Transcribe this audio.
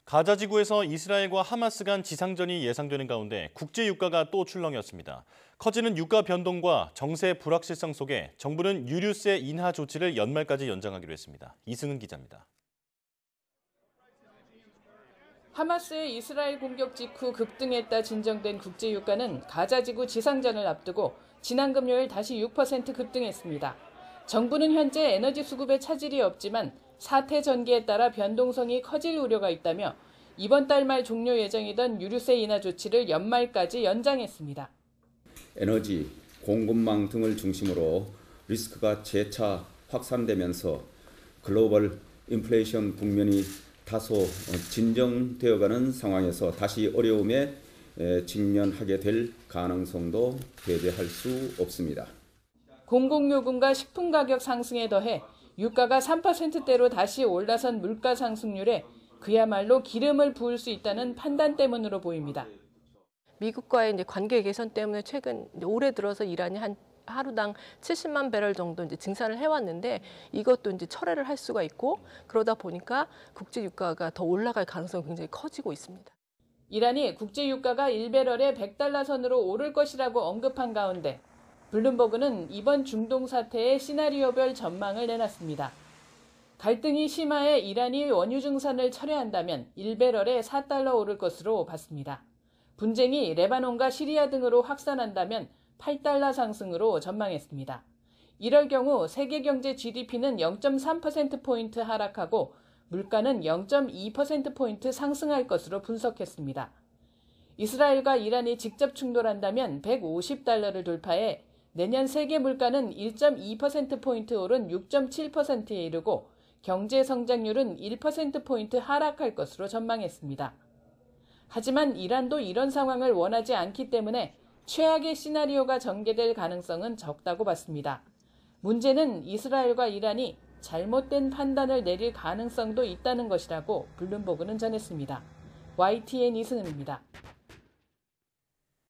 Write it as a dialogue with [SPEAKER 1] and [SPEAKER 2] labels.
[SPEAKER 1] 가자 지구에서 이스라엘과 하마스 간 지상전이 예상되는 가운데 국제 유가가 또 출렁였습니다. 커지는 유가 변동과 정세 불확실성 속에 정부는 유류세 인하 조치를 연말까지 연장하기로 했습니다. 이승은 기자입니다.
[SPEAKER 2] 하마스의 이스라엘 공격 직후 급등했다 진정된 국제 유가는 가자 지구 지상전을 앞두고 지난 금요일 다시 6% 급등했습니다. 정부는 현재 에너지 수급에 차질이 없지만 사태 전개에 따라 변동성이 커질 우려가 있다며 이번 달 말 종료 예정이던 유류세 인하 조치를 연말까지 연장했습니다.
[SPEAKER 3] 에너지, 공급망 등을 중심으로 리스크가 재차 확산되면서 글로벌 인플레이션 국면이 다소 진정되어가는 상황에서 다시 어려움에 직면하게 될 가능성도 배제할 수 없습니다.
[SPEAKER 2] 공공요금과 식품 가격 상승에 더해 유가가 3%대로 다시 올라선 물가 상승률에 그야말로 기름을 부을 수 있다는 판단 때문으로 보입니다.
[SPEAKER 4] 미국과의 이제 관계 개선 때문에 최근 올해 들어서 이란이 한 하루당 70만 배럴 정도 이제 증산을 해왔는데 이것도 이제 철회를 할 수가 있고 그러다 보니까 국제 유가가 더 올라갈 가능성이 굉장히 커지고 있습니다.
[SPEAKER 2] 이란이 국제 유가가 1배럴에 $100 선으로 오를 것이라고 언급한 가운데 블룸버그는 이번 중동 사태의 시나리오별 전망을 내놨습니다. 갈등이 심화해 이란이 원유 증산을 철회한다면 1배럴에 $4 오를 것으로 봤습니다. 분쟁이 레바논과 시리아 등으로 확산한다면 $8 상승으로 전망했습니다. 이럴 경우 세계 경제 GDP는 0.3%포인트 하락하고 물가는 0.2%포인트 상승할 것으로 분석했습니다. 이스라엘과 이란이 직접 충돌한다면 $150를 돌파해 내년 세계 물가는 1.2%포인트 오른 6.7%에 이르고 경제 성장률은 1%포인트 하락할 것으로 전망했습니다. 하지만 이란도 이런 상황을 원하지 않기 때문에 최악의 시나리오가 전개될 가능성은 적다고 봤습니다. 문제는 이스라엘과 이란이 잘못된 판단을 내릴 가능성도 있다는 것이라고 블룸버그는 전했습니다. YTN 이승은입니다.